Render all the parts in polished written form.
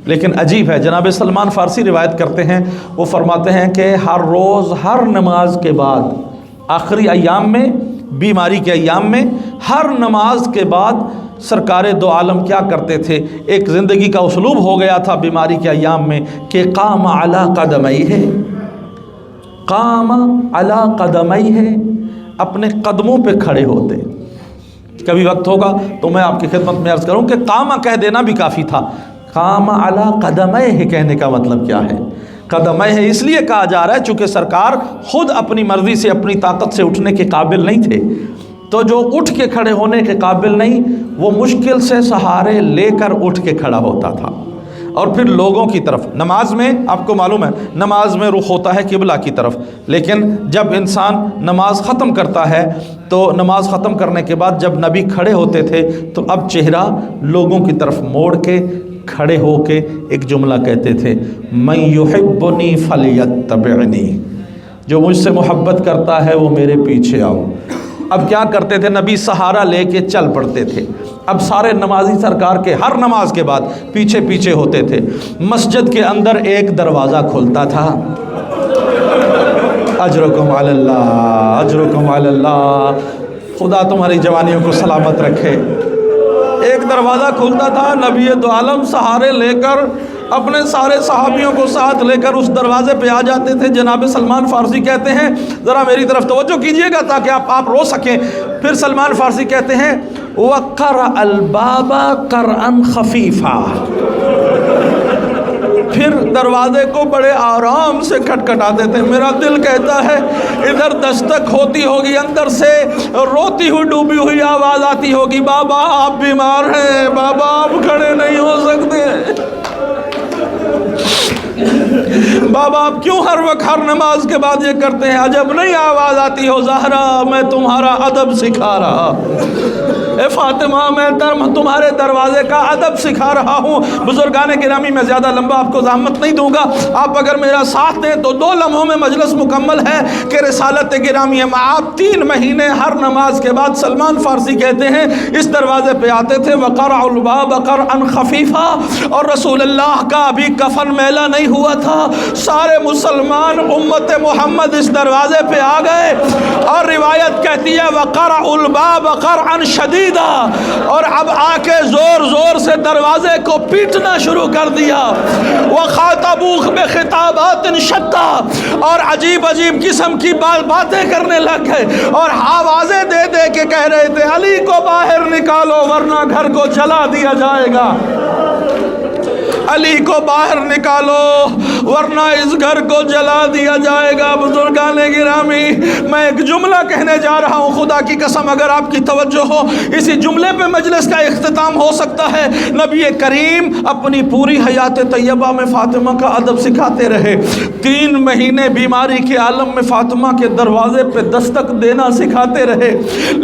لیکن عجیب ہے، جناب سلمان فارسی روایت کرتے ہیں، وہ فرماتے ہیں کہ ہر روز ہر نماز کے بعد، آخری ایام میں، بیماری کے ایام میں، ہر نماز کے بعد سرکار دو عالم کیا کرتے تھے، ایک زندگی کا اسلوب ہو گیا تھا بیماری کے ایام میں کہ قام علی قدمیہ، قام علی قدمیہ، اپنے قدموں پہ کھڑے ہوتے۔ کبھی وقت ہوگا تو میں آپ کی خدمت میں عرض کروں کہ قامہ کہہ دینا بھی کافی تھا، قام علی قدمیہ کہنے کا مطلب کیا ہے؟ قدمیہ اس لیے کہا جا رہا ہے چونکہ سرکار خود اپنی مرضی سے، اپنی طاقت سے اٹھنے کے قابل نہیں تھے، تو جو اٹھ کے کھڑے ہونے کے قابل نہیں، وہ مشکل سے سہارے لے کر اٹھ کے کھڑا ہوتا تھا، اور پھر لوگوں کی طرف۔ نماز میں آپ کو معلوم ہے، نماز میں رخ ہوتا ہے قبلہ کی طرف، لیکن جب انسان نماز ختم کرتا ہے تو نماز ختم کرنے کے بعد جب نبی کھڑے ہوتے تھے تو اب چہرہ لوگوں کی طرف موڑ کے کھڑے ہو کے ایک جملہ کہتے تھے، من یحبنی فلیتبعنی، جو مجھ سے محبت کرتا ہے وہ میرے پیچھے آؤ۔ اب کیا کرتے تھے؟ نبی سہارا لے کے چل پڑتے تھے۔ اب سارے نمازی سرکار کے ہر نماز کے بعد پیچھے پیچھے ہوتے تھے۔ مسجد کے اندر ایک دروازہ کھلتا تھا، اجرکم علی اللہ، اجرکم علی اللہ، خدا تمہاری جوانیوں کو سلامت رکھے۔ ایک دروازہ کھلتا تھا، نبی دو عالم سہارے لے کر اپنے سارے صحابیوں کو ساتھ لے کر اس دروازے پہ آ جاتے تھے۔ جناب سلمان فارسی کہتے ہیں، ذرا میری طرف توجہ کیجئے گا تاکہ آپ رو سکیں۔ پھر سلمان فارسی کہتے ہیں، وَقَرَأَ الْبَابَ قَرْأً خَفِيفًا، پھر دروازے کو بڑے آرام سے کھٹکھٹاتے تھے۔ میرا دل کہتا ہے ادھر دستک ہوتی ہوگی، اندر سے روتی ہوئی ڈوبی ہوئی آواز آتی ہوگی، بابا آپ بیمار ہیں، بابا آپ کھڑے نہیں ہو سکتے، بابا آپ کیوں ہر وقت ہر نماز کے بعد یہ کرتے ہیں؟ عجب نہیں آواز آتی ہو، زہرا میں تمہارا ادب سکھا رہا، اے فاطمہ میں تمہارے دروازے کا ادب سکھا رہا ہوں۔ بزرگان گرامی میں زیادہ لمبا آپ کو زحمت نہیں دوں گا، آپ اگر میرا ساتھ دیں تو 2 لمحوں میں مجلس مکمل ہے کہ رسالت گرامی ہے۔ آپ 3 مہینے ہر نماز کے بعد، سلمان فارسی کہتے ہیں، اس دروازے پہ آتے تھے، وَقَرَعُ الْبَابَ قَرْأً خَفِيفًا، اور رسول اللہ کا ابھی کفن میلا نہیں ہوا تھا، سارے مسلمان امت محمد اس دروازے پہ آ گئے، اور روایت کہتی ہے وَقَرَعُ الْبَابَ قَرْأً شَدِيدًا، اور اب آ کے زور زور سے دروازے کو پیٹنا شروع کر دیا۔ وَخَاطَبُوهُ بِخِطَابَاتٍ شَتَّىٰ، اور عجیب عجیب قسم کی باتیں کرنے لگ گئے، اور آوازیں دے دے کے کہہ رہے تھے، علی کو باہر نکالو ورنہ گھر کو جلا دیا جائے گا، علی کو باہر نکالو ورنہ اس گھر کو جلا دیا جائے گا۔ بزرگان گرامی، میں ایک جملہ کہنے جا رہا ہوں، خدا کی قسم اگر آپ کی توجہ ہو اسی جملے پہ مجلس کا اختتام ہو سکتا ہے۔ نبی کریم اپنی پوری حیات طیبہ میں فاطمہ کا ادب سکھاتے رہے، 3 مہینے بیماری کے عالم میں فاطمہ کے دروازے پہ دستک دینا سکھاتے رہے،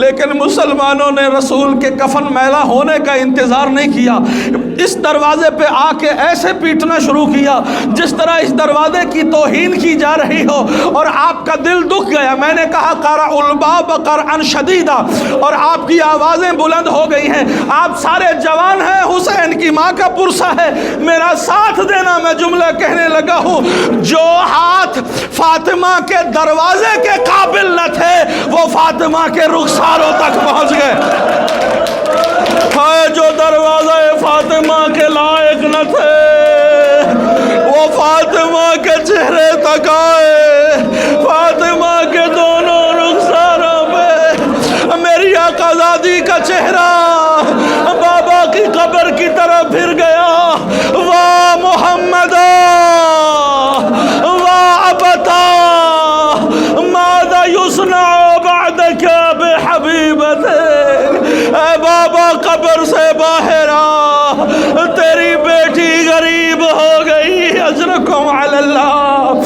لیکن مسلمانوں نے رسول کے کفن میلا ہونے کا انتظار نہیں کیا، اس دروازے پہ آ کے ایسے پیٹنا شروع کیا جس طرح اس دروازے کی توہین کی جا رہی ہو، اور آپ کا دل دکھ گیا۔ میں نے کہا قَرَعُ الْبَابَ قَرْأً شَدِيدًا، اور آپ کی آوازیں بلند ہو گئی ہیں، آپ سارے جوان ہیں، حسین کی ماں کا پرسہ ہے، میرا ساتھ دینا، میں جملہ کہنے لگا ہوں، جو ہاتھ فاطمہ کے دروازے کے قابل نہ تھے وہ فاطمہ کے رخساروں تک پہنچ گئے، جو دروازہ فاطمہ کے لائق نہ تھے وہ فاطمہ کے چہرے تک آئے، فاطمہ کے دونوں رخساروں پہ میری آقازادی کا چہرہ بابا کی قبر کی طرف پھر گیا۔ واہ محمد واہ ابتا ماذا یصنع بعدک بحبیبتک، اے بابا قبر سے باہر آ، تیری بیٹی غریب ہو گئی، اجرکم علی اللہ۔